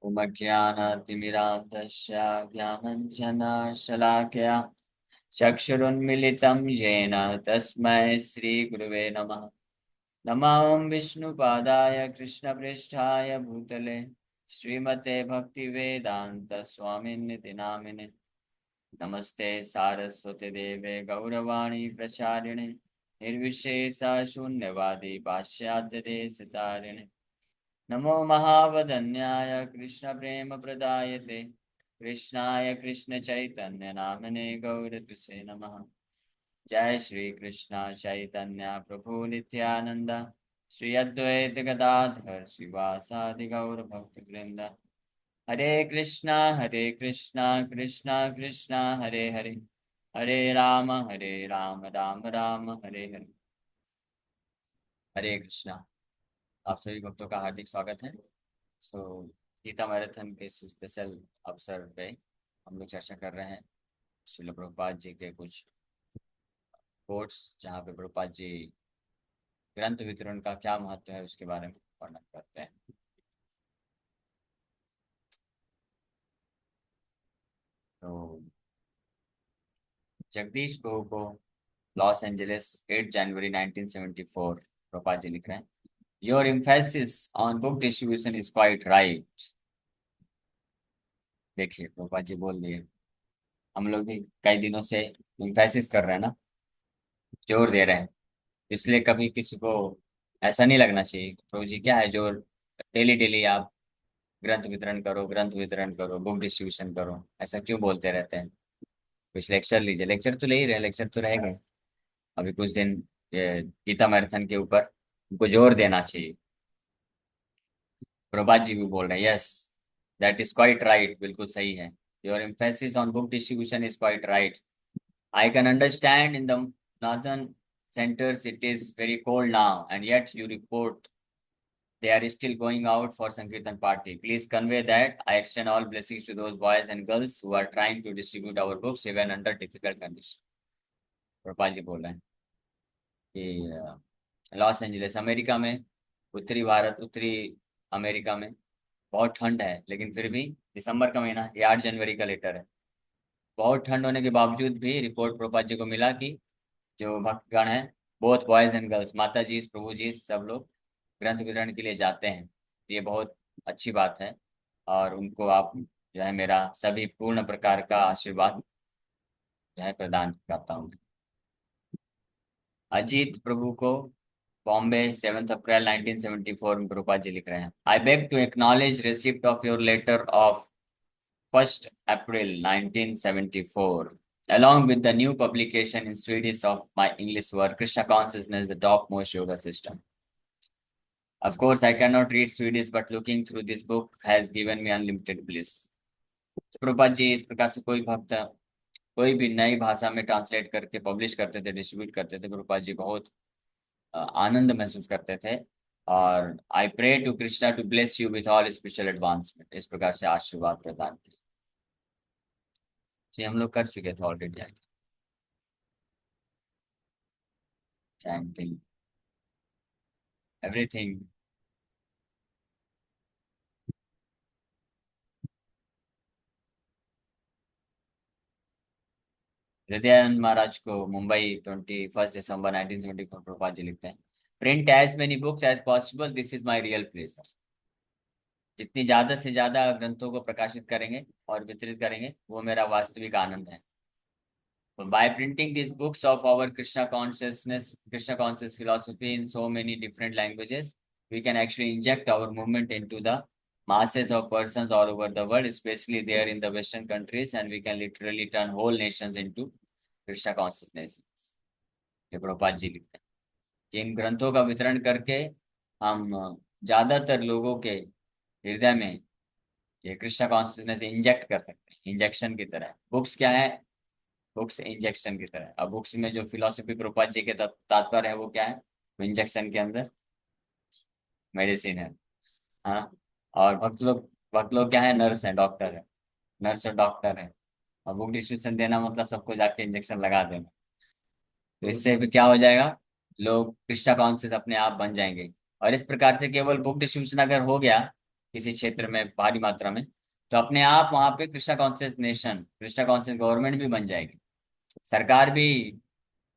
उमज्ञानतिमिरान्धस्य ज्ञानञ्जनशलाकया चक्षुरुन्मिलितं येन तस्मै श्रीगुरुवे नमः। नमः विष्णुपादाय कृष्णप्रेष्ठाय भूतले श्रीमते भक्तिवेदान्त स्वामिन्निति नामिने। नमस्ते सारस्वती देवे गौरवाणी प्रचारिणे निर्विशेष शून्यवादी पाश्चात्य देशतारिणे। नमो महावदन्याय कृष्ण प्रेम प्रदायते कृष्णाय कृष्ण चैतन्य नामने गौरतुसे नमः। जय श्री कृष्ण चैतन्य प्रभु नित्यानंद श्री अद्वैत गदाधर श्रीवासादि गौर भक्त वृंद। हरे कृष्णा कृष्णा कृष्णा हरे हरे, हरे राम राम राम हरे हरे। हरे कृष्णा। आप सभी भक्तों का हार्दिक स्वागत है। सो गीता मैराथन के इस स्पेशल अवसर पे हम लोग चर्चा कर रहे हैं श्रील प्रभुपाद जी के कुछ कोट्स, जहाँ पे प्रभुपाद जी ग्रंथ वितरण का क्या महत्व है उसके बारे में वर्णन करते हैं। तो जगदीश प्रभु को लॉस एंजलिस 8 जनवरी 1974 प्रभुपाद जी लिख रहे हैं, your emphasis on book distribution is quite right। देखिए प्रभुपाद जी बोल दिए, हम लोग भी कई दिनों से इम्फेसिस कर रहे हैं ना, जोर दे रहे हैं। इसलिए कभी किसी को ऐसा नहीं लगना चाहिए प्रभु जी क्या है जो डेली डेली आप ग्रंथ वितरण करो, ग्रंथ वितरण करो, बुक डिस्ट्रीब्यूशन करो, ऐसा क्यों बोलते रहते हैं। कुछ लेक्चर लीजिए, लेक्चर तो ले ही रहे, लेक्चर तो रहेगा। अभी कुछ दिन ये गीता मैराथन के ऊपर उनको जोर देना चाहिए। प्रभात जी भी बोल रहे हैं, yes that is quite right, बिल्कुल सही है। Your emphasis on book distribution is quite right. I can understand in the northern centers it is very cold now, and yet you report they are still going out for Sankirtan party. Please convey that I extend all blessings to those boys and girls who are trying to distribute our books even under difficult conditions। Prabha ji बोल रहे हैं कि Los Angeles America में, उत्तरी भारत, उत्तरी America में बहुत ठंड है, लेकिन फिर भी दिसंबर का महीना, ये 8 जनवरी का लेटर है। बहुत ठंड होने के बावजूद भी रिपोर्ट प्रभुपाद जी को मिला कि जो भक्तगण हैं, बोथ बॉयज एंड गर्ल्स, माता जी, प्रभु जी, सब लोग ग्रंथ वितरण के लिए जाते हैं। ये बहुत अच्छी बात है और उनको आप जो है मेरा सभी पूर्ण प्रकार का आशीर्वाद जो है प्रदान करता हूँ। अजीत प्रभु को बॉम्बे 7 अप्रैल 1974 में प्रभुपाद जी लिख रहे हैं, I beg to acknowledge receipt of your letter of 1 April 1974 along with the new publication in Swedish of my English work Krishna Consciousness, the topmost yoga system। Of course I cannot read Swedish, but looking through this book has given me unlimited bliss। तो प्रभुपाद जी इस प्रकार से कोई भक्त कोई भी नई भाषा में ट्रांसलेट करके पब्लिश करते थे, डिस्ट्रीब्यूट करते थे, प्रभुपाद जी बहुत आनंद महसूस करते थे। और I pray to Krishna to bless you with all special advancement, इस प्रकार से आशीर्वाद प्रदान किया। जी हम लोग कर चुके थे already. Chanting everything. Hridayananda Maharaj को मुंबई 21 दिसंबर 1974 प्रभुपाद जी लिखते हैं, print as many books as possible, this is my real pleasure. जितनी ज्यादा से ज्यादा ग्रंथों को प्रकाशित करेंगे और वितरित करेंगे वो मेरा वास्तविक आनंद है। By printing these books of our Krishna consciousness, Krishna conscious philosophy in so many different languages, we can actually inject our movement into the masses of persons all over the world, especially there in the Western countries, and we can literally turn whole nations into Krishna consciousness। ये प्रभुपाद जी लिखते हैं कि इन ग्रंथों का वितरण करके हम ज्यादातर लोगों के हृदय में ये कृष्ण कॉन्शियसनेस इंजेक्ट कर सकते हैं, इंजेक्शन की तरह। बुक्स क्या है? बुक्स इंजेक्शन की तरह। अब बुक्स में जो फिलोसफी प्रभुपाद जी के तात्पर्य है वो क्या है? वो इंजेक्शन के अंदर मेडिसिन है। हाँ। और भक्त लोग क्या है? नर्स है, डॉक्टर है। नर्स और डॉक्टर है। और बुक डिस्ट्रीब्यूशन देना मतलब सबको जाके इंजेक्शन लगा देना। तो इससे भी क्या हो जाएगा, लोग कृष्णा कॉन्शियस अपने आप बन जाएंगे। और इस प्रकार से केवल बुक डिस्ट्रीब्यूशन अगर हो गया किसी क्षेत्र में भारी मात्रा में, तो अपने आप वहां पे Krishna conscious nation, Krishna conscious government भी बन जाएगी, सरकार भी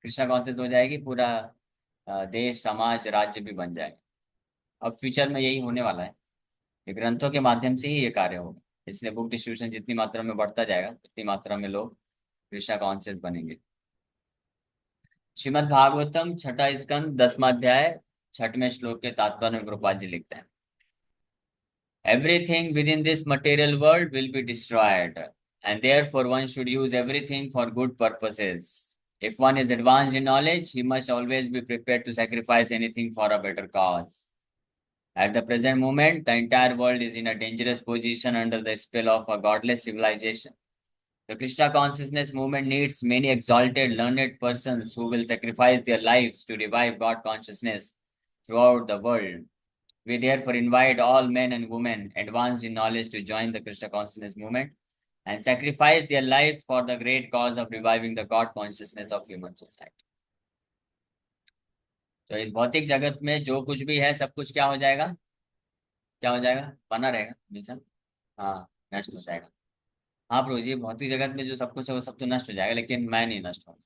कृष्णा कॉन्शियस हो जाएगी, पूरा देश समाज राज्य भी बन जाएगा। अब फ्यूचर में यही होने वाला है, ये ग्रंथों के माध्यम से ही ये कार्य होगा। इसलिए बुक डिस्ट्रीब्यूशन जितनी मात्रा में बढ़ता जाएगा उतनी मात्रा में लोग कृष्णा कॉन्शियस बनेंगे। श्रीमद् भागवतम छठा स्कंद 10वां अध्याय 6वें श्लोक के तात्पर्य में प्रभुपाद जी लिखते हैं, everything within this material world will be destroyed, and therefore one should use everything for good purposes. If one is advanced in knowledge, he must always be prepared to sacrifice anything for a better cause. At the present moment, the entire world is in a dangerous position under the spell of a godless civilization. The Krishna consciousness movement needs many exalted, learned persons who will sacrifice their lives to revive God consciousness throughout the world. We therefore invite all men and women advanced in knowledge to join the Krishna consciousness movement and sacrifice their life for the great cause of reviving the God consciousness of human society. तो इस भौतिक जगत में जो कुछ भी है सब कुछ क्या हो जाएगा, क्या हो जाएगा, बना रहेगा हमेशा, हाँ नष्ट हो जाएगा। हाँ प्रभु जी, भौतिक जगत में जो सब कुछ है वो सब तो नष्ट हो जाएगा, लेकिन मैं नहीं नष्ट होगा।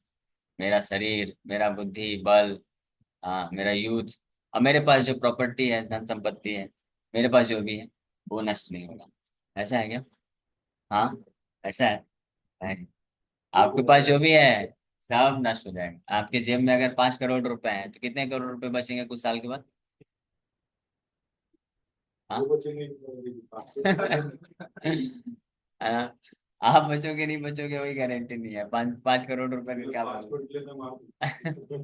मेरा शरीर, मेरा बुद्धि बल, हाँ मेरा यूथ, और मेरे पास जो प्रॉपर्टी है, धन संपत्ति है, मेरे पास जो भी है वो नष्ट नहीं होगा। ऐसा है क्या? हाँ ऐसा है। आपके पास जो भी है सब नष्ट हो जाएगा। आपके जेब में अगर 5 करोड़ रुपए हैं तो कितने करोड़ रुपए बचेंगे कुछ साल के बाद? हाँ हाँ, आप बचोगे नहीं बचोगे वही गारंटी नहीं है। 5 5 करोड़ रुपए का क्या बोलोगे?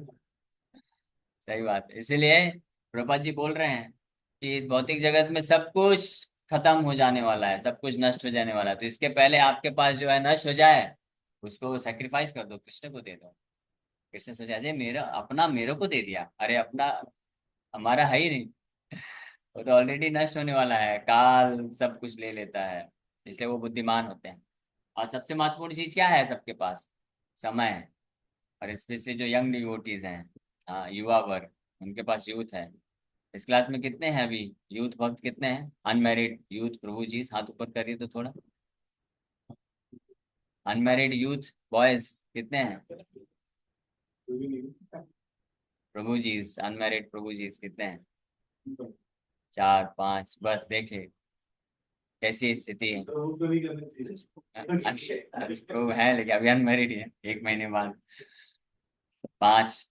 सही बात है। इसीलिए प्रभुपाद जी बोल रहे हैं कि इस भौतिक जगत में सब कुछ खत्म हो जाने वाला है, सब कुछ नष्ट हो जाने वाला है, तो इसके पहले आपके पास जो है नष्ट हो जाए, उसको सैक्रिफाइस कर दो, कृष्ण को दे दो। कृष्ण सोचा अजय मेरा अपना मेरे को दे दिया, अरे अपना हमारा है ही नहीं, वो तो ऑलरेडी नष्ट होने वाला है, काल सब कुछ ले लेता है। इसलिए वो बुद्धिमान होते हैं। और सबसे महत्वपूर्ण चीज क्या है सबके पास? समय है। और स्पेशली जो यंग डिवोटीज हैं, हाँ युवा वर्ग, उनके पास यूथ है। इस क्लास में कितने हैं अभी यूथ भक्त, कितने हैं अनमैरिड यूथ? प्रभु जी हाथ ऊपर करिए तो थोड़ा। अनमैरिड यूथ बॉयज कितने हैं? प्रभु जी अनमैरिड प्रभु जी कितने हैं? 4 5 बस, देखिए कैसी स्थिति है। तो है लेकिन अभी अनमैरिड है, 1 महीने बाद। 5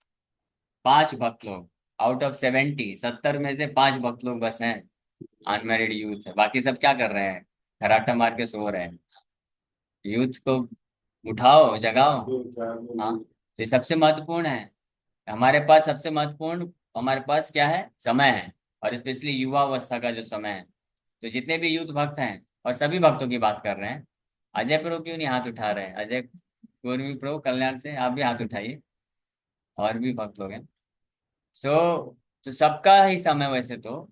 5 भक्त लोग आउट ऑफ 70 में से 5 भक्त लोग बस हैं अनमैरिड यूथ है। बाकी सब क्या कर रहे हैं? खराटा मार के सो रहे हैं। यूथ को उठाओ जगाओ। हाँ, ये सबसे महत्वपूर्ण है। हमारे पास सबसे महत्वपूर्ण, हमारे पास क्या है? समय है। और स्पेशली युवा अवस्था का जो समय है, तो जितने भी यूथ भक्त हैं, और सभी भक्तों की बात कर रहे हैं, अजय प्रभु क्यों नहीं हाथ उठा रहे हैं? अजय पूर्वी प्रभु कल्याण से आप भी हाथ उठाइए, और भी भक्त लोग हैं। सो तो सबका ही समय वैसे तो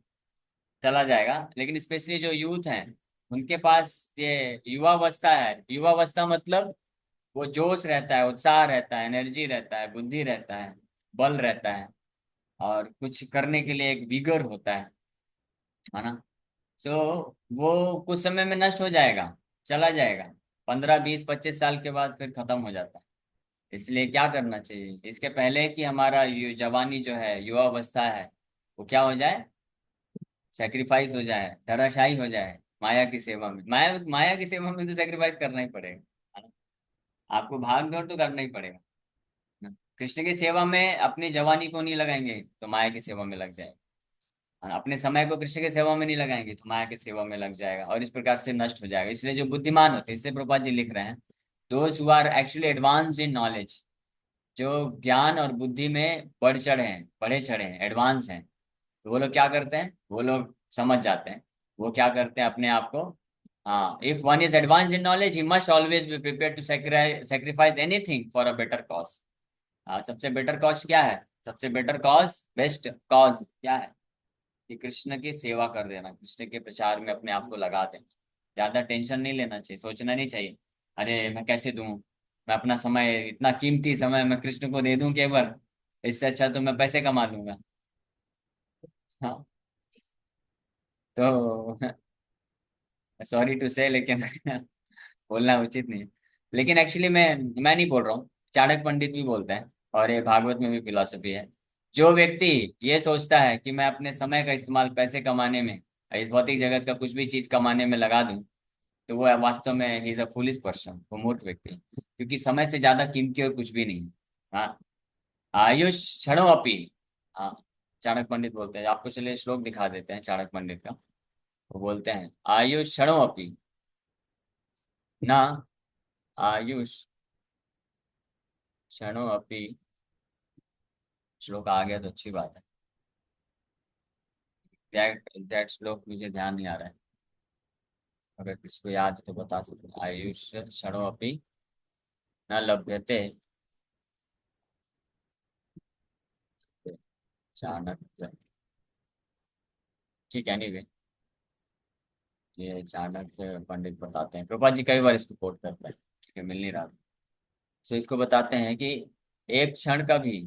चला जाएगा, लेकिन स्पेशली जो यूथ हैं उनके पास ये युवावस्था है। युवावस्था मतलब वो जोश रहता है, उत्साह रहता है, एनर्जी रहता है, बुद्धि रहता है, बल रहता है, और कुछ करने के लिए एक विगर होता है ना। सो वो कुछ समय में नष्ट हो जाएगा, चला जाएगा। 15 20 25 साल के बाद फिर खत्म हो जाता है। इसलिए क्या करना चाहिए इसके पहले कि हमारा जवानी जो है, युवा अवस्था है, वो क्या हो जाए? सेक्रीफाइस हो जाए, धराशायी हो जाए माया की सेवा में। माया माया की सेवा में तो सेक्रीफाइस करना ही पड़ेगा, है ना? आपको भाग दौड़ तो करना ही पड़ेगा ना? कृष्ण की सेवा में अपनी जवानी को नहीं लगाएंगे तो माया की सेवा में लग जाएगा, और अपने समय को कृष्ण की सेवा में नहीं लगाएंगे तो माया की सेवा में लग जाएगा, और इस प्रकार से नष्ट हो जाएगा। इसलिए जो बुद्धिमान होते हैं, इसलिए प्रभुपाद जी लिख रहे हैं, those who are actually advanced in knowledge, जो ज्ञान और बुद्धि में बढ़े चढ़े हैं, एडवांस हैं, तो वो लोग क्या करते हैं? वो लोग समझ जाते हैं। वो क्या करते हैं अपने आप को, हाँ, if one is advance in knowledge he must always be prepare to sacrifice anything for a better cause. सबसे बेटर कॉज क्या है? सबसे बेटर कॉज, बेस्ट कॉज क्या है? कि कृष्ण की सेवा कर देना, कृष्ण के प्रचार में अपने आप को लगा देना। ज्यादा टेंशन नहीं लेना चाहिए, सोचना नहीं चाहिए अरे मैं कैसे दूं, मैं अपना समय, इतना कीमती समय मैं कृष्ण को दे दूं केवल, इससे अच्छा तो मैं पैसे कमा लूंगा। हाँ, तो सॉरी टू से, लेकिन बोलना उचित नहीं है। लेकिन एक्चुअली मैं नहीं बोल रहा हूँ, चाणक्य पंडित भी बोलते हैं, और ये भागवत में भी फिलॉसफी है। जो व्यक्ति ये सोचता है कि मैं अपने समय का इस्तेमाल पैसे कमाने में, इस भौतिक जगत का कुछ भी चीज कमाने में लगा दूं, तो वो वास्तव में he is a foolish person, वो मूर्ख व्यक्ति है। क्योंकि समय से ज्यादा कीमती और कुछ भी नहीं है। हाँ, आयुष क्षणोपि। हाँ, चाणक्य पंडित बोलते हैं। आपको चलिए श्लोक दिखा देते हैं चाणक्य पंडित का। वो बोलते हैं, आयुष क्षणोपि ना, आयुष क्षणोपि। श्लोक आ गया तो अच्छी बात है। एग्जैक्ट श्लोक मुझे ध्यान नहीं आ रहा है, अगर किसको याद है तो बता सकते हैं। आयुष क्षणोपि न लभ्यते। चाणक्य। ठीक है, एनीवे, ये चाणक्य पंडित बताते हैं, प्रभुपाद जी कई बार इसको कोट करते हैं। ठीक है, मिल नहीं रहा। सो इसको बताते हैं कि एक क्षण का भी,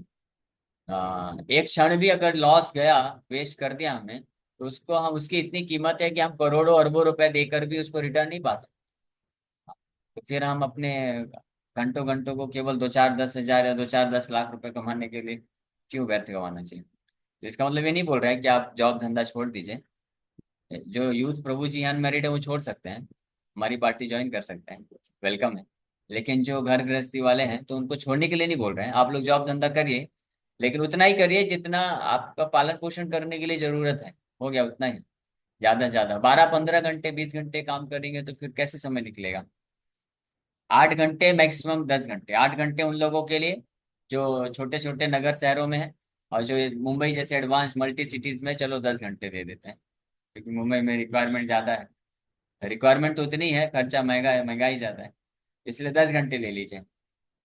एक क्षण भी अगर लॉस गया, वेस्ट कर दिया हमने, तो उसको हम, उसकी इतनी कीमत है कि हम करोड़ों अरबों रुपए देकर भी उसको रिटर्न नहीं पा सकते। तो फिर हम अपने घंटों घंटों को केवल 2 4 10 हज़ार या 2 4 10 लाख रुपए कमाने के लिए क्यों व्यर्थ गंवाना चाहिए। तो इसका मतलब ये नहीं बोल रहे हैं कि आप जॉब धंधा छोड़ दीजिए। जो यूथ प्रभु जी अनमैरिड है वो छोड़ सकते हैं, हमारी पार्टी ज्वाइन कर सकते हैं, वेलकम है। लेकिन जो घर गृहस्थी वाले हैं तो उनको छोड़ने के लिए नहीं बोल रहे हैं। आप लोग जॉब धंधा करिए, लेकिन उतना ही करिए जितना आपका पालन पोषण करने के लिए जरूरत है। हो गया उतना ही। ज्यादा से ज्यादा 12 15 घंटे 20 घंटे काम करेंगे तो फिर कैसे समय निकलेगा। 8 घंटे, मैक्सिमम 10 घंटे। 8 घंटे उन लोगों के लिए जो छोटे छोटे नगर शहरों में है, और जो मुंबई जैसे एडवांस मल्टी सिटीज में, चलो 10 घंटे दे देते हैं, क्योंकि मुंबई में रिक्वायरमेंट ज्यादा है। रिक्वायरमेंट तो उतनी है, खर्चा महंगा है, महंगाई ज्यादा है, इसलिए 10 घंटे ले लीजिए।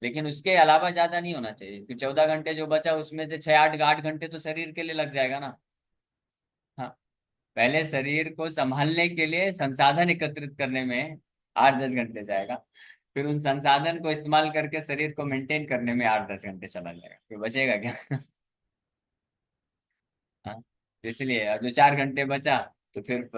लेकिन उसके अलावा ज्यादा नहीं होना चाहिए, क्योंकि 14 घंटे जो बचा उसमें से 6 8 8 घंटे तो शरीर के लिए लग जाएगा ना। हाँ, पहले शरीर को संभालने के लिए संसाधन एकत्रित करने में 8 10 घंटे जाएगा, फिर उन संसाधन को इस्तेमाल करके शरीर को मेंटेन करने में 8 10 घंटे चला जाएगा, फिर बचेगा क्या। हाँ, तो इसलिए जो 4 घंटे बचा, तो फिर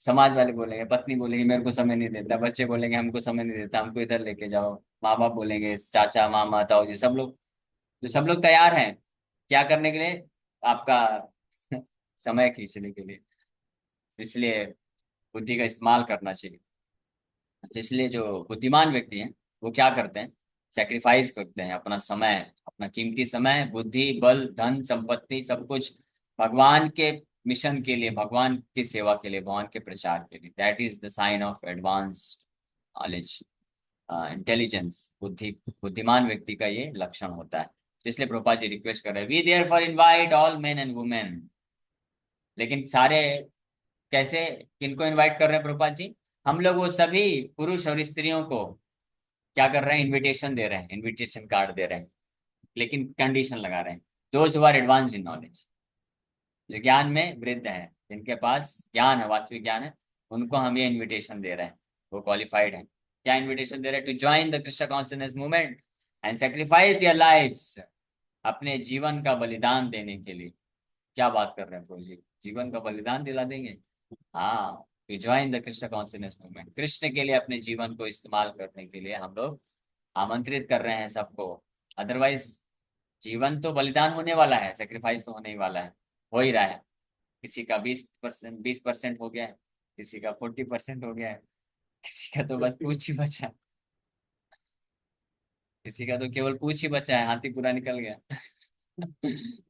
समाज वाले बोलेंगे, पत्नी बोलेगी मेरे को समय नहीं देता, बच्चे बोलेंगे हमको समय नहीं देता, हमको इधर लेके जाओ, माँ बाप बोलेंगे, चाचा मामा ताऊ जी सब लोग, जो सब लोग तैयार हैं क्या करने के लिए, आपका समय खींचने के लिए। इसलिए बुद्धि का इस्तेमाल करना चाहिए। अच्छा, इसलिए जो बुद्धिमान व्यक्ति हैं वो क्या करते हैं, सेक्रीफाइस करते हैं अपना समय, अपना कीमती समय, बुद्धि, बल, धन, संपत्ति, सब कुछ भगवान के मिशन के लिए, भगवान की सेवा के लिए, भगवान के प्रचार के लिए। That is the sign of advanced knowledge, intelligence. बुद्धिमान व्यक्ति का ये लक्षण होता है। इसलिए प्रभुपाद जी रिक्वेस्ट कर रहे हैं, we therefore invite all men and women. लेकिन सारे कैसे, किनको इनवाइट कर रहे हैं प्रभुपाद जी, हम लोग वो सभी पुरुष और स्त्रियों को क्या कर रहे हैं, इनविटेशन दे रहे हैं, इनविटेशन कार्ड दे रहे हैं। लेकिन कंडीशन लगा रहे हैं, those who are advance in knowledge, जो ज्ञान में वृद्ध है, जिनके पास ज्ञान है, वास्तविक ज्ञान है, उनको हम ये इनविटेशन दे रहे हैं, वो क्वालिफाइड है। क्या इनविटेशन दे रहे हैं, to join the Krishna consciousness movement and sacrifice their lives, अपने जीवन का बलिदान देने के लिए। क्या बात कर रहे हैं प्रभु जी, जीवन का बलिदान दिला देंगे। हाँ, to join the Krishna consciousness movement, Krishna के लिए अपने जीवन को इस्तेमाल करने के लिए हम लोग आमंत्रित कर रहे हैं सबको। अदरवाइज जीवन तो बलिदान होने वाला है, सेक्रीफाइस तो होने ही वाला है, हो ही रहा है। किसी का 20% हो गया है, किसी का 40% हो गया है, किसी का तो बस पूछ ही बचा है, किसी का तो केवल पूछ ही बचा है, हाथी पूरा निकल गया।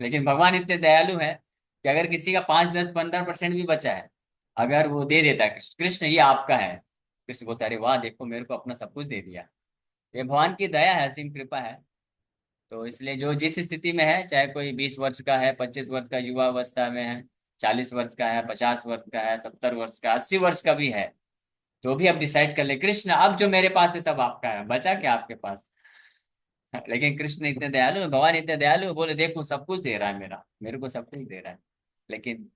लेकिन भगवान इतने दयालु है कि अगर किसी का 5 10 15% भी बचा है, अगर वो दे देता है, कृष्ण कृष्ण ये आपका है, कृष्ण बोलता है अरे वाह देखो मेरे को अपना सब कुछ दे दिया। ये भगवान की दया है, असीम कृपा है। तो इसलिए जो जिस स्थिति में है, चाहे कोई 20 वर्ष का है, 25 वर्ष का युवा अवस्था में है, 40 वर्ष का है, 50 वर्ष का है, 70 वर्ष का, 80 वर्ष का भी है, तो भी अब डिसाइड कर ले, कृष्ण अब जो मेरे पास है सब आपका है, बचा क्या आपके पास। लेकिन कृष्ण इतने दयालु है, भगवान इतने दयालु है, बोले देखो सब कुछ दे रहा है, मेरे को सब कुछ दे रहा है। लेकिन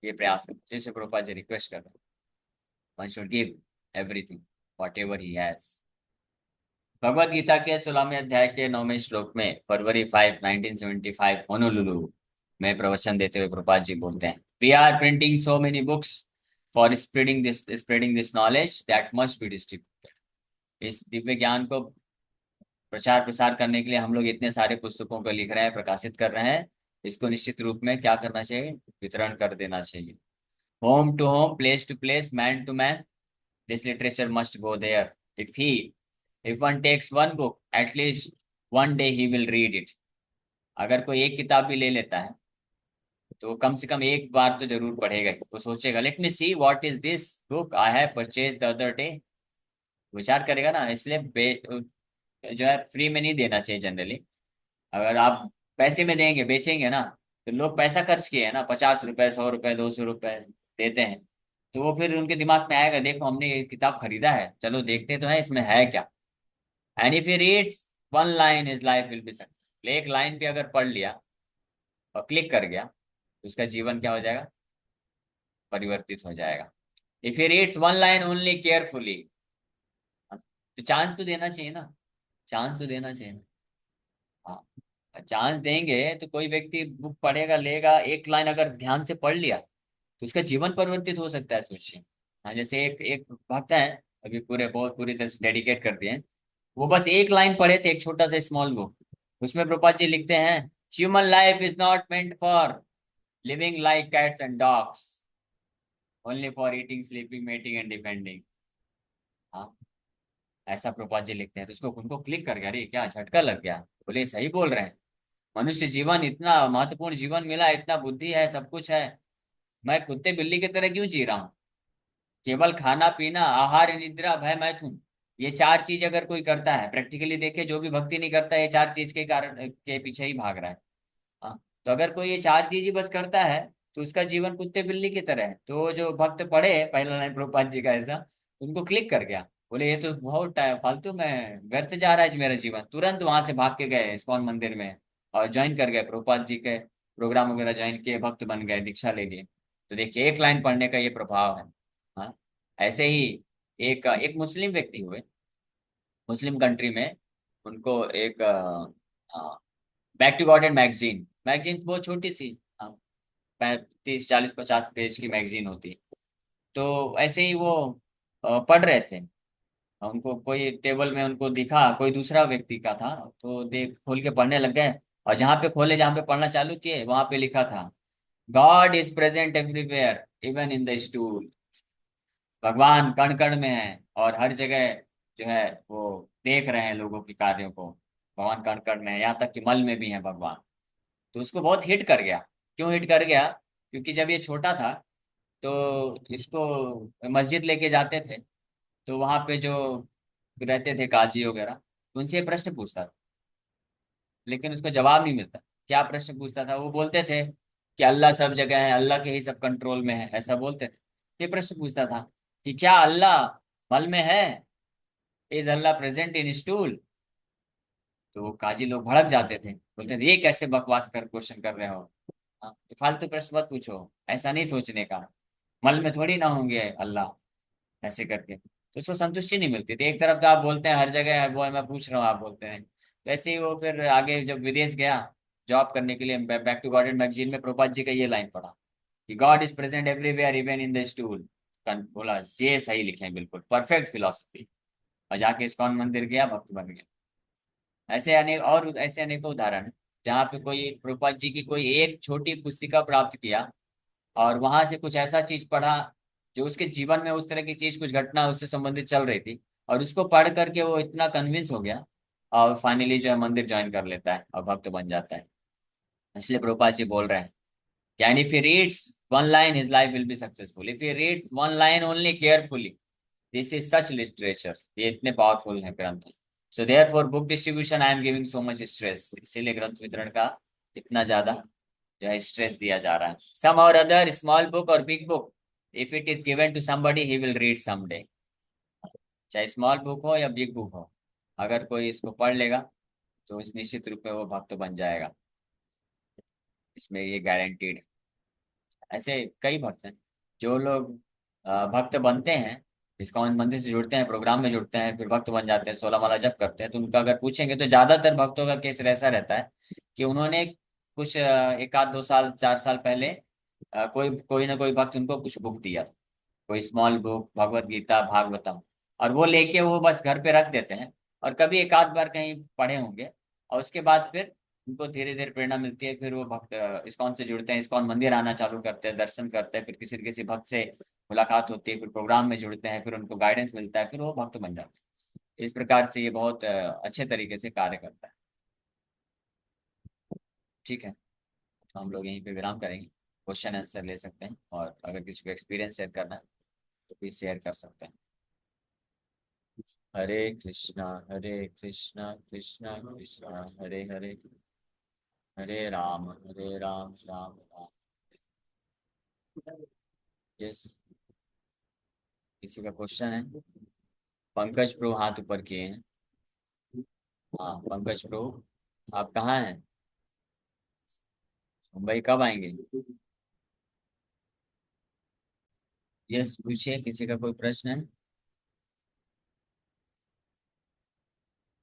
ये प्रयास है, जैसे प्रभुपाद जी रिक्वेस्ट कर रहे हैं, one should give everything whatever he has. Bhagavad Gita के 16वें अध्याय के 9वें श्लोक में, फरवरी 5 1975 होनोलुलु में प्रवचन देते हुए प्रभुपाद जी बोलते हैं, we are printing so many books for spreading this knowledge that must be distributed. इस दिव्य ज्ञान को प्रचार प्रसार करने के लिए हम लोग इतने सारे पुस्तकों को लिख रहे हैं, प्रकाशित कर रहे हैं। इसको निश्चित रूप में क्या करना चाहिए, वितरण कर देना चाहिए। Home to home, place to place, man to man, this literature must go there. If one takes one book, at least one day he will read it. अगर कोई एक किताब भी ले लेता है तो कम से कम एक बार तो जरूर पढ़ेगा ही। वो सोचेगा, let me see what is this book I have purchase the other day. विचार करेगा ना। इसलिए जो है फ्री में नहीं देना चाहिए जनरली। अगर आप पैसे में देंगे, बेचेंगे ना, तो लोग पैसा खर्च किए हैं ना, 50 रुपए, 100 रुपए, 200 रुपए देते हैं, तो वो फिर उनके दिमाग में आएगा, देखो हमने ये किताब खरीदा है, चलो देखते तो है इसमें है क्या। And if he reads one line, his life will be successful. एक लाइन भी अगर पढ़ लिया और क्लिक कर गया तो उसका जीवन क्या हो जाएगा, परिवर्तित हो जाएगा। If he reads one line only carefully, तो चांस तो देना चाहिए ना, चांस तो देना चाहिए ना। हाँ, चांस देंगे तो कोई व्यक्ति बुक पढ़ेगा, लेगा, एक लाइन अगर ध्यान से पढ़ लिया तो उसका जीवन परिवर्तित हो सकता है, सोचिए। हाँ, जैसे एक एक भक्त है, अभी पूरे बहुत पूरी तरह से डेडिकेट कर दिए हैं। वो बस एक लाइन पढ़े थे, एक छोटा सा स्मॉल बुक। उसमें प्रभुपाद जी लिखते हैं, human life is not meant for living like cats and dogs, only for eating, sleeping, mating and depending. हाँ, ऐसा प्रभुपाद जी लिखते हैं। तो उसको उनको क्लिक कर गया, अरे क्या झटका लग गया, बोले सही बोल रहे हैं। मनुष्य जीवन इतना महत्वपूर्ण जीवन मिला, इतना बुद्धि है, सब कुछ है, मैं कुत्ते बिल्ली की तरह क्यों जी रहा हूँ। केवल खाना पीना, आहार, निद्रा, भय, मैथुन, ये चार चीज अगर कोई करता है, प्रैक्टिकली देखे, जो भी भक्ति नहीं करता है, ये चार चीज के कारण के पीछे ही भाग रहा है। हाँ, तो अगर कोई ये चार चीज ही बस करता है तो उसका जीवन कुत्ते बिल्ली की तरह है। तो जो भक्त पढ़े पहला लाइन प्रभुपाद जी का ऐसा, उनको क्लिक कर गया, बोले ये तो बहुत फालतू में व्यर्थ जा रहा है मेरा जीवन। तुरंत वहां से भाग के गए इस्कॉन मंदिर में और ज्वाइन कर गए प्रभुपाद जी के प्रोग्राम वगैरह, ज्वाइन किए, भक्त बन गए, दीक्षा ले लिए। तो देखिए एक लाइन पढ़ने का ये प्रभाव है। हाँ, ऐसे ही एक एक मुस्लिम व्यक्ति हुए, मुस्लिम कंट्री में। उनको एक Back to Godhead magazine, magazine बहुत छोटी सी, 30, 40, 50 पेज की मैगजीन होती। तो ऐसे ही वो पढ़ रहे थे। उनको कोई टेबल में उनको दिखा, कोई दूसरा व्यक्ति का था, तो देख खोल के पढ़ने लग गए। और जहाँ पे खोले, जहाँ पे पढ़ना चालू किए, वहां पे लिखा था, God is present everywhere even in the stool. भगवान कण कण में है और हर जगह जो है वो देख रहे हैं लोगों के कार्यों को। भगवान कण कण में है, यहाँ तक कि मल में भी है भगवान। तो उसको बहुत हिट कर गया। क्यों हिट कर गया, क्योंकि जब ये छोटा था तो इसको मस्जिद लेके जाते थे, तो वहां पे जो रहते थे काजी वगैरह, उनसे ये प्रश्न पूछता था, लेकिन उसको जवाब नहीं मिलता। क्या प्रश्न पूछता था, वो बोलते थे कि अल्लाह सब जगह है, अल्लाह के ही सब कंट्रोल में है, ऐसा बोलते थे। ये प्रश्न पूछता था कि क्या अल्लाह मल में है, is Allah present in stool. तो वो काजी लोग भड़क जाते थे, बोलते थे ये कैसे बकवास कर क्वेश्चन कर रहे हो। हाँ, ये फालतू प्रश्न मत पूछो, ऐसा नहीं सोचने का, मल में थोड़ी ना होंगे अल्लाह, ऐसे करके। तो उसको संतुष्टि नहीं मिलती थी। एक तरफ तो आप बोलते हैं हर जगह है, वो मैं पूछ रहा हूँ, आप बोलते हैं। तो ऐसे ही वो फिर आगे जब विदेश गया जॉब करने के लिए, बैक टू गॉड मैगजीन में प्रभुपाद जी का ये लाइन पढ़ा कि God is present everywhere even in the stool. बोला ये सही लिखे हैं, बिल्कुल परफेक्ट फिलोसफी। और जाके इस्कॉन मंदिर गया, भक्त बन गया। ऐसे अनेक और ऐसे अनेकों उदाहरण हैं, जहाँ पे कोई प्रभुपाद जी की कोई एक छोटी पुस्तिका प्राप्त किया और वहां से कुछ ऐसा चीज पढ़ा जो उसके जीवन में उस तरह की चीज, कुछ घटना उससे संबंधित चल रही थी, और उसको पढ़ करके वो इतना कन्विंस हो गया और फाइनली जो है मंदिर ज्वाइन कर लेता है और भक्त बन जाता है। इसलिए प्रभुपाद जी बोल रहे हैं, can if he reads one line his life will be successful, if he reads one line only carefully, this is such literature. ये इतने पावरफुल है ग्रंथ। So therefore book distribution I am giving so much stress, इसीलिए ग्रंथ वितरण का इतना ज्यादा जो है स्ट्रेस दिया जा रहा है। सम और अदर स्मॉल बुक और big book, if it is given to somebody he will read someday. चाहे स्मॉल बुक हो या बिग बुक हो, अगर कोई इसको पढ़ लेगा तो इस निश्चित रूप में वो भक्त बन जाएगा, इसमें ये गारंटीड है। ऐसे कई भक्त हैं। जो लोग भक्त बनते हैं, इस्कॉन मंदिर से जुड़ते हैं, प्रोग्राम में जुड़ते हैं, फिर भक्त बन जाते हैं, 16 माला जप करते हैं, तो उनका अगर पूछेंगे तो ज्यादातर भक्तों का केस ऐसा रहता है कि उन्होंने कुछ एक आध 2 साल 4 साल पहले कोई कोई ना कोई भक्त उनको कुछ बुक दिया था। कोई स्मॉल बुक, भगवत गीता, भागवतम, और वो लेके वो बस घर पे रख देते हैं, और कभी एक आध बार कहीं पढ़े होंगे, और उसके बाद फिर उनको धीरे धीरे प्रेरणा मिलती है, फिर वो भक्त इस्कॉन से जुड़ते हैं, इस्कॉन मंदिर आना चालू करते हैं, दर्शन करते हैं, फिर किसी न किसी भक्त से मुलाकात होती है, फिर प्रोग्राम में जुड़ते हैं, फिर उनको गाइडेंस मिलता है, फिर वो भक्त बन जाते हैं। इस प्रकार से ये बहुत अच्छे तरीके से कार्य करता है। ठीक है, तो हम लोग यहीं पे विराम करेंगे। क्वेश्चन आंसर ले सकते हैं, और अगर किसी को एक्सपीरियंस शेयर करना है तो प्लीज शेयर कर सकते हैं। हरे कृष्णा कृष्णा कृष्णा हरे हरे, हरे राम राम राम। यस, किसी का क्वेश्चन है? पंकज प्रो हाथ ऊपर किए हैं। हाँ पंकज प्रो, आप कहाँ हैं? मुंबई कब आएंगे? यस, पूछिए, किसी का कोई प्रश्न है?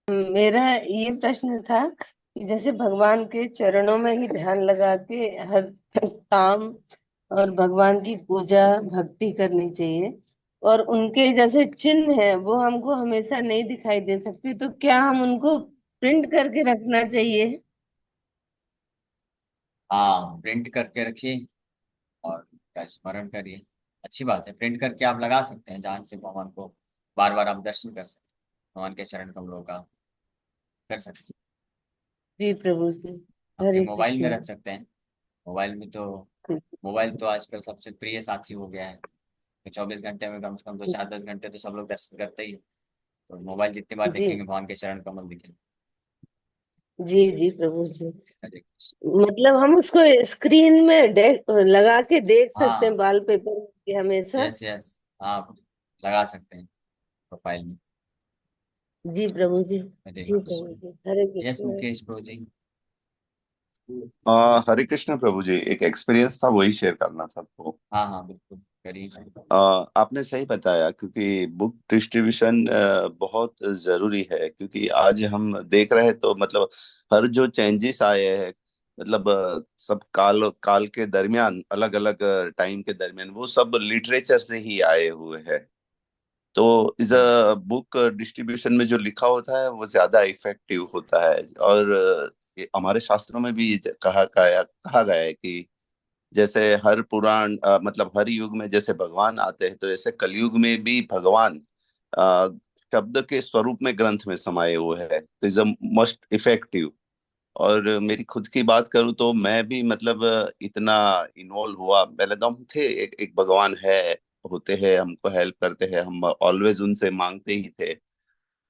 मेरा ये प्रश्न था कि जैसे भगवान के चरणों में ही ध्यान लगा के हर काम और भगवान की पूजा भक्ति करनी चाहिए, और उनके जैसे चिन्ह है वो हमको हमेशा नहीं दिखाई दे सकते, तो क्या हम उनको प्रिंट करके रखना चाहिए? हाँ, प्रिंट करके रखिए और उसका स्मरण करिए। अच्छी बात है, प्रिंट करके आप लगा सकते हैं, जहाँ से भगवान को बार बार आप दर्शन कर सकते हैं, भगवान के चरण कमलों का कर सकते हैं। जी प्रभु जी। अपने हरे मोबाइल में कृष्ण। रख सकते हैं। मोबाइल में तो, मोबाइल तो आजकल सबसे प्रिय साथी हो गया है। तो 24 घंटे में कम से कम 2 4 10 घंटे तो सब लोग दर्शन करते ही हैं। तो मोबाइल जितनी बार जी देखेंगे भगवान के चरण कमल दिखेंगे। जी जी प्रभु जी। हरे कृष्ण। मतलब हम उसको स्क्रीन में लगा के देख सकते हैं हाँ, वॉलपेपर के हमेशा। यस यस, आप लगा सकते हैं प्रोफाइल में। जी प्रभु जी। हरे जी प्रभु कृष्ण। जी। हरे यस कृष्ण। मुकेश प्रो जी। हरे कृष्ण प्रभु जी, एक एक्सपीरियंस था वही शेयर करना था तो। हाँ हाँ बिल्कुल, करिए। आपने सही बताया, क्योंकि बुक डिस्ट्रीब्यूशन बहुत जरूरी है, क्योंकि आज हम देख रहे हैं तो मतलब हर जो चेंजेस आए हैं, मतलब सब काल काल के दरमियान, अलग अलग टाइम के दरमियान, वो सब लिटरेचर से ही आए हुए हैं। तो इस यस बुक डिस्ट्रीब्यूशन में जो लिखा होता है वो ज्यादा इफेक्टिव होता है। और ये हमारे शास्त्रों में भी कहा गया है कि जैसे हर पुराण मतलब हर युग में जैसे भगवान आते हैं, तो ऐसे कलयुग में भी भगवान अ, शब्द के स्वरूप में ग्रंथ में समाये हुए हैं, तो इज मस्ट इफेक्टिव। और मेरी खुद की बात करूँ तो मैं भी मतलब इतना इन्वॉल्व हुआ, पहले तो हम थे एक भगवान है, होते हैं, हमको हेल्प करते हैं, हम ऑलवेज उनसे मांगते ही थे।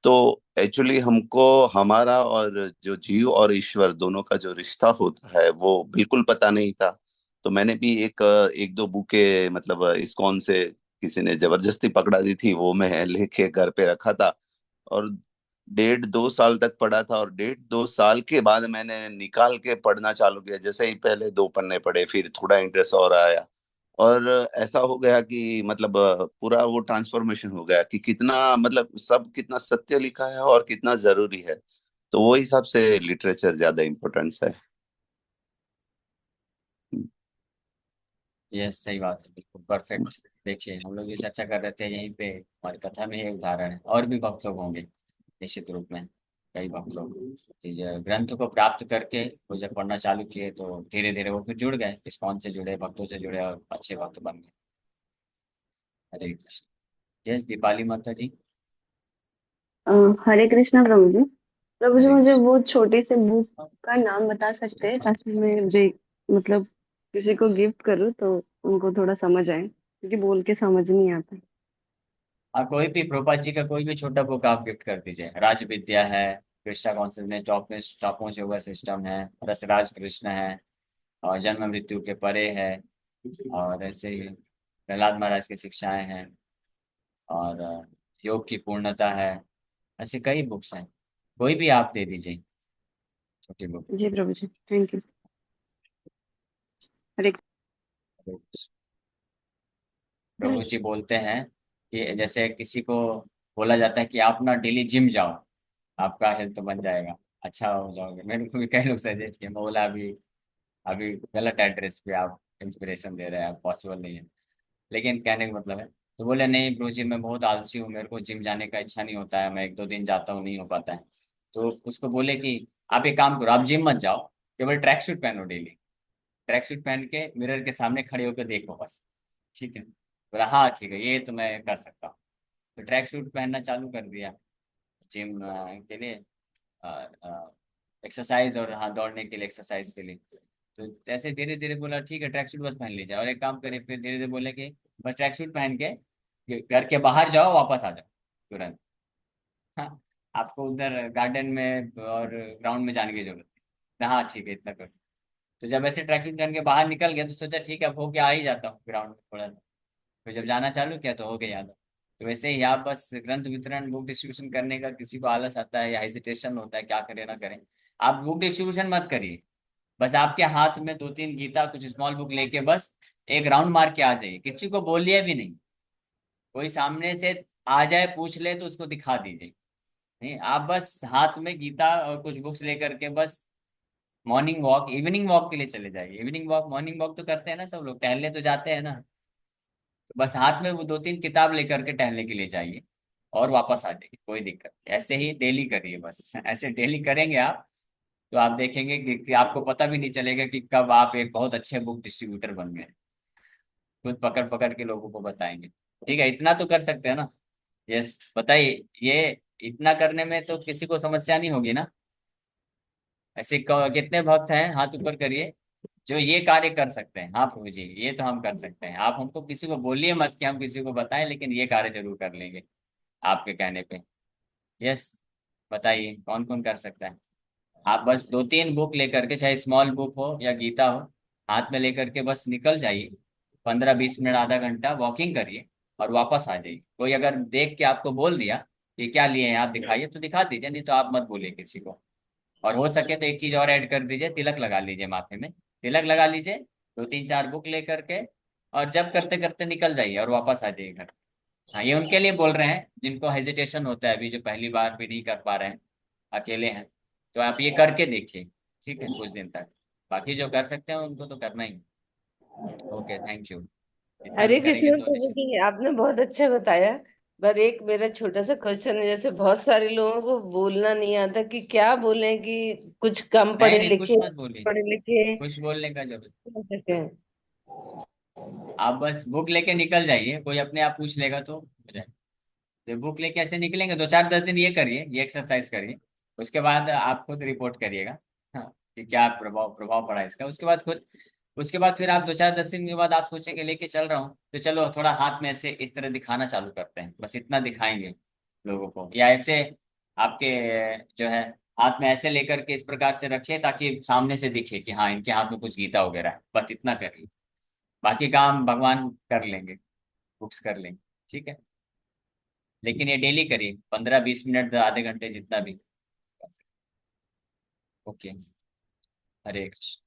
तो एक्चुअली हमको हमारा और जो जीव और ईश्वर दोनों का जो रिश्ता होता है वो बिल्कुल पता नहीं था। तो मैंने भी एक दो बुके मतलब इस्कॉन से किसी ने जबरदस्ती पकड़ा दी थी, वो मैं लेके घर पे रखा था। और 1.5 2 साल तक पढ़ा था, और 1.5 2 साल के बाद मैंने निकाल के पढ़ना चालू किया। जैसे ही पहले 2 पन्ने पढ़े, फिर थोड़ा इंटरेस्ट और आया, और ऐसा हो गया कि मतलब पूरा वो ट्रांसफॉर्मेशन हो गया कि कितना मतलब सब कितना सत्य लिखा है और कितना जरूरी है। तो वो हिसाब से लिटरेचर ज्यादा इम्पोर्टेंस है। यस, सही बात है, बिल्कुल परफेक्ट। देखिए, हम लोग जो चर्चा कर रहे थे यहीं पे हमारी कथा में ये उदाहरण है, और भी भक्त लोग होंगे निश्चित रूप में। कई भक्त लोग कि जो ग्रंथ को प्राप्त करके वो जब पढ़ना चालू किए तो धीरे धीरे वो फिर जुड़ गए, इस्कॉन से जुड़े, भक्तों से जुड़े, और अच्छे भक्त बन गए। हरे कृष्ण। यस दीपाली माता जी। अ, हरे कृष्णा प्रभु जी। प्रभु जी, हरे मुझे कृष्ण। वो छोटी सी बुक का नाम बता सकते हैं ताकि मैं मुझे मतलब किसी को गिफ्ट करूँ तो उनको थोड़ा समझ आए, क्योंकि बोल के समझ नहीं आता। हाँ, कोई भी प्रभुपाद जी का कोई भी छोटा बुक आप गिफ्ट कर दीजिए। राज विद्या है, कृष्णा कॉन्सेप्ट में टॉपों से हुआ सिस्टम है, रसराज कृष्ण है, और जन्म मृत्यु के परे है, और ऐसे ही प्रहलाद महाराज की शिक्षाएं हैं, और योग की पूर्णता है। ऐसे कई बुक्स हैं, कोई भी आप दे दीजिए छोटी बुक। जी प्रभु जी, थैंक यू। हरे प्रभु जी बोलते हैं कि जैसे किसी को बोला जाता है कि आप ना डेली जिम जाओ, आपका हेल्थ बन जाएगा, अच्छा हो जाओगे। मेरे को भी कई लोग सजेस्ट किए, मैं बोला अभी अभी गलत एड्रेस पे आप इंस्पिरेशन दे रहे हैं, पॉसिबल नहीं है। लेकिन कहने का मतलब है तो बोले नहीं ब्रो जी, मैं बहुत आलसी हूँ, मेरे को जिम जाने का इच्छा नहीं होता है, मैं एक दो दिन जाता हूँ, नहीं हो पाता है। तो उसको बोले कि आप एक काम करो, आप जिम मत जाओ, केवल ट्रैक सूट पहनो डेली। ट्रैक सूट पहन के मिरर के सामने खड़े होकर देखो बस। ठीक है, बोला हाँ ठीक है, ये तो मैं कर सकता हूँ। तो ट्रैक सूट पहनना चालू कर दिया जिम के लिए, एक्सरसाइज, और हाँ दौड़ने के लिए, एक्सरसाइज के लिए। तो जैसे धीरे धीरे बोला ठीक है ट्रैक सूट बस पहन लीजिए, और एक काम करिए, फिर धीरे धीरे बोले कि बस ट्रैक सूट पहन के घर के बाहर जाओ, वापस आ जाओ तुरंत। हाँ, आपको उधर गार्डन में और ग्राउंड में जाने की जरूरत है, हाँ ठीक है इतना कर। तो जब ऐसे ट्रैक सूट पहन के बाहर निकल गया तो सोचा ठीक है अब होके आ ही जाता हूँ ग्राउंड में थोड़ा। फिर जब जाना चालू किया तो हो गया याद। तो वैसे ही आप बस ग्रंथ वितरण, बुक डिस्ट्रीब्यूशन करने का किसी को आलस आता है या हेजिटेशन होता है क्या करें ना करें, आप बुक डिस्ट्रीब्यूशन मत करिए। बस आपके हाथ में दो तीन गीता, कुछ स्मॉल बुक लेके बस एक राउंड मार के आ जाइए, किसी को बोलिए भी नहीं। कोई सामने से आ जाए पूछ ले तो उसको दिखा दीजिए। नहीं, आप बस हाथ में गीता और कुछ बुक्स लेकर के बस मॉर्निंग वॉक, इवनिंग वॉक के लिए चले जाइए। इवनिंग वॉक, मॉर्निंग वॉक तो करते हैं ना सब लोग, टहलने तो जाते हैं ना। तो बस हाथ में वो दो तीन किताब लेकर के टहलने के लिए जाइए और वापस आ जाइए, कोई दिक्कत नहीं। ऐसे ही डेली करिए, बस ऐसे डेली करेंगे आप, तो आप देखेंगे कि आपको पता भी नहीं चलेगा कि कब आप एक बहुत अच्छे बुक डिस्ट्रीब्यूटर बन गए। खुद पकड़ पकड़ के लोगों को बताएंगे। ठीक है, इतना तो कर सकते हैं ना। यस, बताइए। ये इतना करने में तो किसी को समस्या नहीं होगी ना। ऐसे कितने भक्त हैं, हाथ ऊपर करिए, जो ये कार्य कर सकते हैं। हाँ प्रभु जी, ये तो हम कर सकते हैं। आप हमको किसी को बोलिए मत कि हम किसी को बताएं, लेकिन ये कार्य जरूर कर लेंगे आपके कहने पे। यस, बताइए कौन कौन कर सकता है। आप बस दो तीन बुक लेकर के, चाहे स्मॉल बुक हो या गीता हो, हाथ में लेकर के बस निकल जाइए। 15-20 मिनट, आधा घंटा वॉकिंग करिए और वापस आ जाइए। कोई अगर देख के आपको बोल दिया कि क्या लिए हैं आप दिखाइए, तो दिखा दीजिए, नहीं तो आप मत बोलिए किसी को। और हो सके तो एक चीज और ऐड कर दीजिए, तिलक लगा लीजिए माथे में। तिलक लगा लीजिए, दो तीन चार बुक लेकर के, और जब करते करते निकल जाइए और वापस आ जाइए घर। हाँ, ये उनके लिए बोल रहे हैं जिनको हेजिटेशन होता है, अभी जो पहली बार भी नहीं कर पा रहे हैं, अकेले हैं। तो आप ये करके देखिए, ठीक है, कुछ दिन तक। बाकी जो कर सकते हैं उनको तो करना ही। Okay, thank you. इतना हरे भी करेंगे कृष्ण तो प्रभु निश्चित। जी, आपने बहुत अच्छा बताया। पर एक मेरा छोटा सा क्वेश्चन है, जैसे बहुत सारे लोगों को बोलना नहीं आता कि क्या बोलें कि कुछ कम नहीं पढ़े नहीं, कुछ लिखे, मत बोलिए, पढ़े लिखे कुछ बोलने का जरूरत। हो सके। आप बस बुक लेके निकल जाइए, कोई अपने आप पूछ लेगा तो हो जाए। तो बुक लेके ऐसे निकलेंगे, 2-4-10 दिन ये करिए, ये एक्सरसाइज करिए। उसके बाद आप खुद रिपोर्ट करिएगा, हाँ, कि क्या प्रभाव प्रभाव पड़ा इसका। उसके बाद खुद, उसके बाद फिर आप 2-4-10 दिन के बाद आप सोचेंगे लेके चल रहा हूँ, तो चलो थोड़ा हाथ में ऐसे इस तरह दिखाना चालू करते हैं, बस इतना दिखाएंगे लोगों को। या ऐसे आपके जो है, हाथ में ऐसे लेकर के इस प्रकार से रखिए ताकि सामने से दिखे कि हाँ इनके हाथ में कुछ गीता वगैरह है, बस इतना करिए। बाकी काम भगवान कर लेंगे, बुक्स कर लेंगे। ठीक है, लेकिन ये डेली करिए, 15-20 मिनट, आधे घंटे, जितना भी। ओके, हरे कृष्ण।